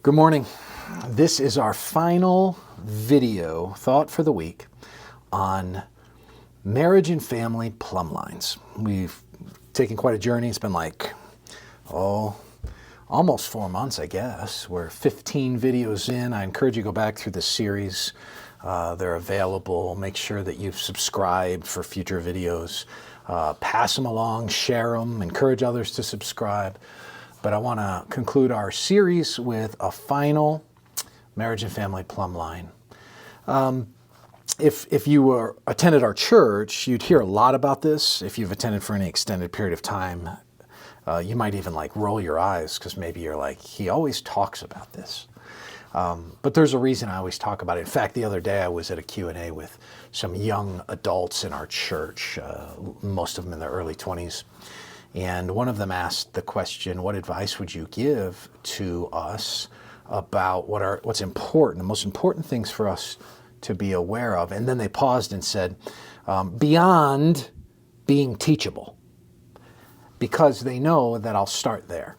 Good morning. This is our final video thought for the week on marriage and family plumb lines. We've taken quite a journey. It's been almost 4 months, I guess. We're 15 videos in. I encourage you to go back through the series. They're available. Make sure that you've subscribed for future videos. Pass them along, share them, encourage others to subscribe. But I want to conclude our series with a final marriage and family plumb line. If you attended our church, you'd hear a lot about this. If you've attended for any extended period of time, you might even roll your eyes because maybe you're like, he always talks about this. But there's a reason I always talk about it. In fact, the other day I was at a Q&A with some young adults in our church, most of them in their early 20s. And one of them asked the question, what advice would you give to us about what's important, the most important things for us to be aware of? And then they paused and said, beyond being teachable, because they know that I'll start there,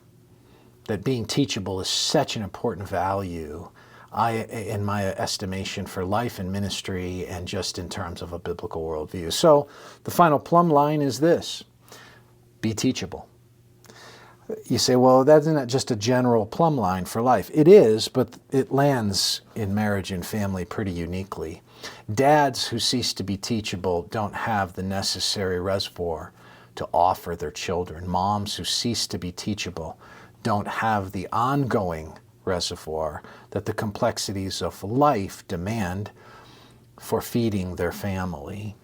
that being teachable is such an important value, in my estimation, for life and ministry and just in terms of a biblical worldview. So the final plumb line is this. Be teachable. You say, well, that's not just a general plumb line for life. It is, but it lands in marriage and family pretty uniquely. Dads who cease to be teachable don't have the necessary reservoir to offer their children. Moms who cease to be teachable don't have the ongoing reservoir that the complexities of life demand for feeding their family.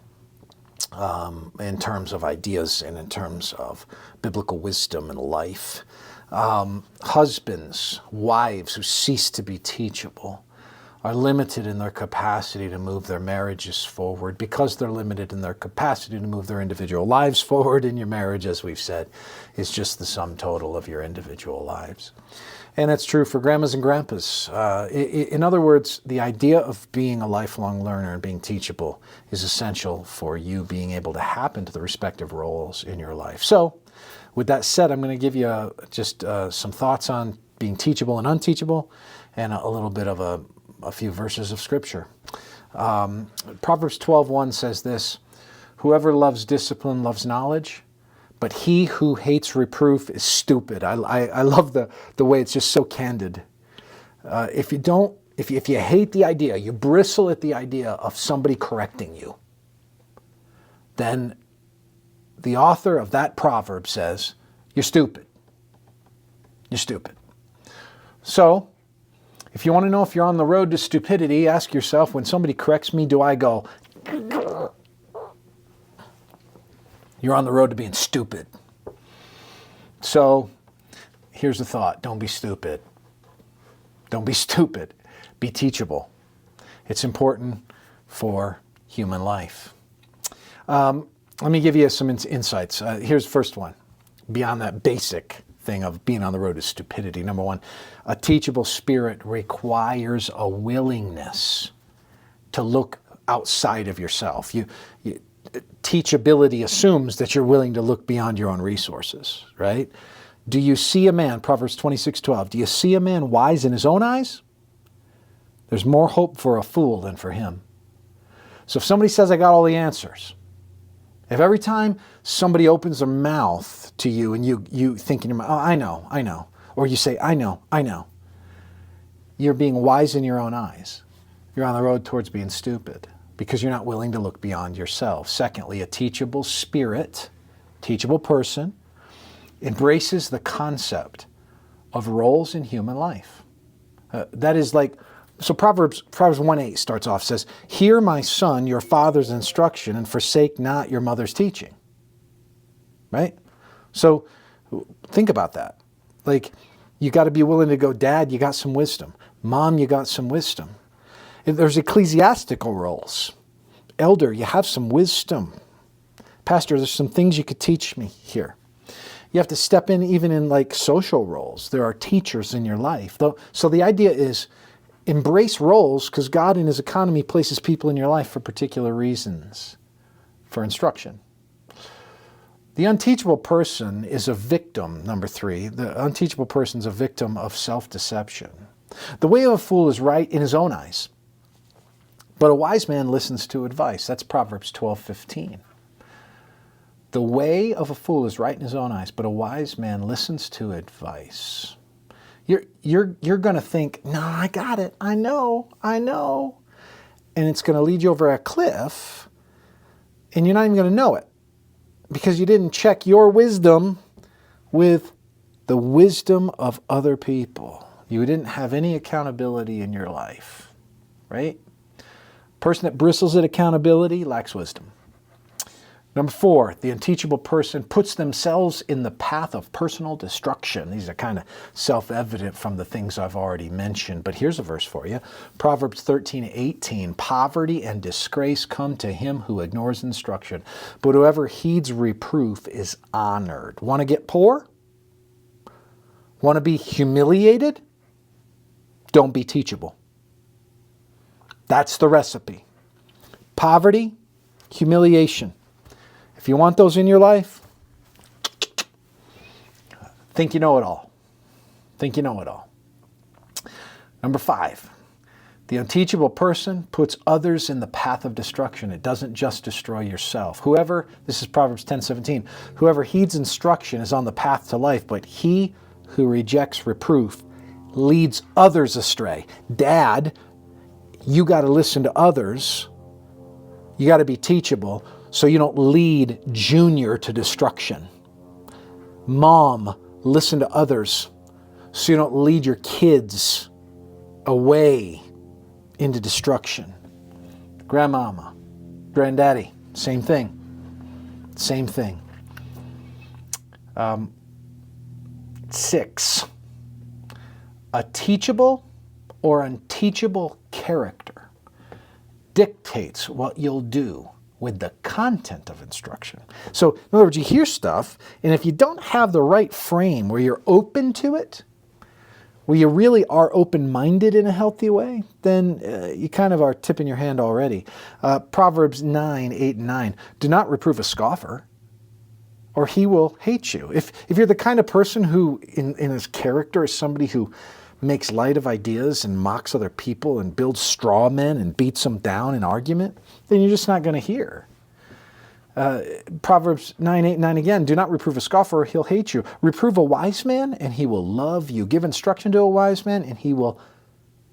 In terms of ideas and in terms of biblical wisdom and life. Husbands, wives who cease to be teachable are limited in their capacity to move their marriages forward. Because they're limited in their capacity to move their individual lives forward, in your marriage, as we've said, is just the sum total of your individual lives. And that's true for grandmas and grandpas. In other words, the idea of being a lifelong learner and being teachable is essential for you being able to happen to the respective roles in your life. So, with that said, I'm going to give you just some thoughts on being teachable and unteachable, and a little bit of a few verses of Scripture. Proverbs 12:1 says this, "Whoever loves discipline loves knowledge, but he who hates reproof is stupid." I love the way it's just so candid. If you hate the idea, you bristle at the idea of somebody correcting you, then the author of that proverb says, you're stupid. You're stupid. So, if you want to know if you're on the road to stupidity, ask yourself, when somebody corrects me, do I go, you're on the road to being stupid? So, here's the thought. Don't be stupid. Don't be stupid. Be teachable. It's important for human life. Let me give you some insights. Here's the first one. Beyond that basic thing of being on the road to stupidity. Number one, a teachable spirit requires a willingness to look outside of yourself. Teachability assumes that you're willing to look beyond your own resources, right? Do you see a man, Proverbs 26:12, do you see a man wise in his own eyes? There's more hope for a fool than for him. So if somebody says, I got all the answers, if every time somebody opens their mouth to you and you think in your mind, oh, I know, or you say, I know, you're being wise in your own eyes. You're on the road towards being stupid, because you're not willing to look beyond yourself. Secondly, a teachable spirit, teachable person, embraces the concept of roles in human life. That is so Proverbs 1:8 starts off, says, hear, my son, your father's instruction, and forsake not your mother's teaching. Right? So think about that. You got to be willing to go, Dad, you got some wisdom. Mom, you got some wisdom. There's ecclesiastical roles. Elder, you have some wisdom. Pastor, there's some things you could teach me here. You have to step in even in social roles. There are teachers in your life. So the idea is embrace roles, because God in his economy places people in your life for particular reasons, for instruction. The unteachable person is a victim, number three. The unteachable person is a victim of self-deception. The way of a fool is right in his own eyes, but a wise man listens to advice. That's Proverbs 12:15. The way of a fool is right in his own eyes, but a wise man listens to advice. You're going to think, no, I got it. I know. And it's going to lead you over a cliff, and you're not even going to know it because you didn't check your wisdom with the wisdom of other people. You didn't have any accountability in your life, right? Person that bristles at accountability lacks wisdom. Number 4, the unteachable person puts themselves in the path of personal destruction. These are kind of self-evident from the things I've already mentioned, but here's a verse for you. Proverbs 13:18, poverty and disgrace come to him who ignores instruction, but whoever heeds reproof is honored. Want to get poor? Want to be humiliated? Don't be teachable. That's the recipe. Poverty, humiliation. If you want those in your life, think you know it all. Think you know it all. Number 5, the unteachable person puts others in the path of destruction. It doesn't just destroy yourself. This is Proverbs 10:17, whoever heeds instruction is on the path to life, but he who rejects reproof leads others astray. Dad, you got to listen to others. You got to be teachable so you don't lead Junior to destruction. Mom, listen to others so you don't lead your kids away into destruction. Grandmama, granddaddy, same thing. Same thing. 6, a teachable or unteachable character dictates what you'll do with the content of instruction. So, in other words, you hear stuff, and if you don't have the right frame where you're open to it, where you really are open-minded in a healthy way, then you kind of are tipping your hand already. Proverbs 9:8-9, do not reprove a scoffer, or he will hate you. If you're the kind of person who, in his character, is somebody who makes light of ideas and mocks other people and builds straw men and beats them down in argument, then you're just not going to hear. Proverbs 9:8-9 again, do not reprove a scoffer, or he'll hate you. Reprove a wise man, and he will love you. Give instruction to a wise man, and he will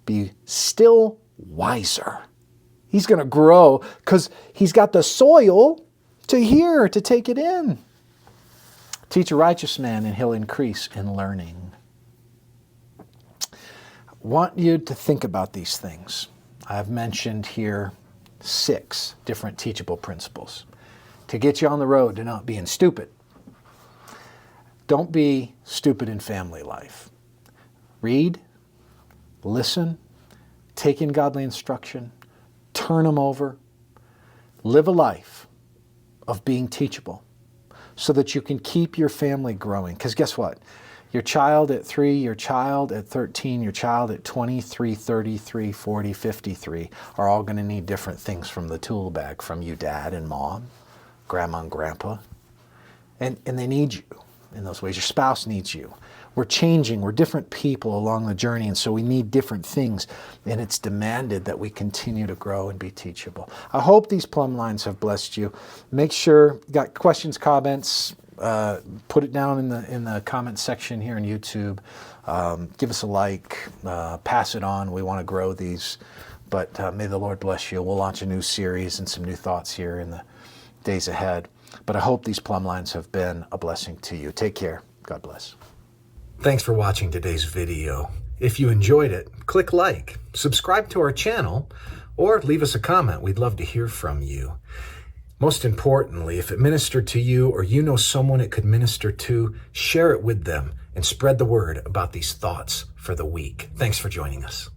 be still wiser. He's going to grow because he's got the soil to hear, to take it in. Teach a righteous man, and he'll increase in learning. I want you to think about these things. I've mentioned here 6 different teachable principles to get you on the road to not being stupid. Don't be stupid in family life. Read, listen, take in godly instruction, turn them over, live a life of being teachable so that you can keep your family growing. Because guess what? Your child at 3, your child at 13, your child at 23, 33, 40, 53 are all going to need different things from the tool bag from you, Dad and Mom, Grandma and Grandpa. And they need you in those ways. Your spouse needs you. We're changing. We're different people along the journey, and so we need different things, and it's demanded that we continue to grow and be teachable. I hope these plumb lines have blessed you. Make sure, got questions, comments, put it down in the comment section here on YouTube. Give us a like, pass it on. We want to grow these, but may the Lord bless you. We'll launch a new series and some new thoughts here in the days ahead. But I hope these plumb lines have been a blessing to you. Take care. God bless. Thanks for watching today's video. If you enjoyed it, click like, subscribe to our channel, or leave us a comment. We'd love to hear from you. Most importantly, if it ministered to you or you know someone it could minister to, share it with them and spread the word about these thoughts for the week. Thanks for joining us.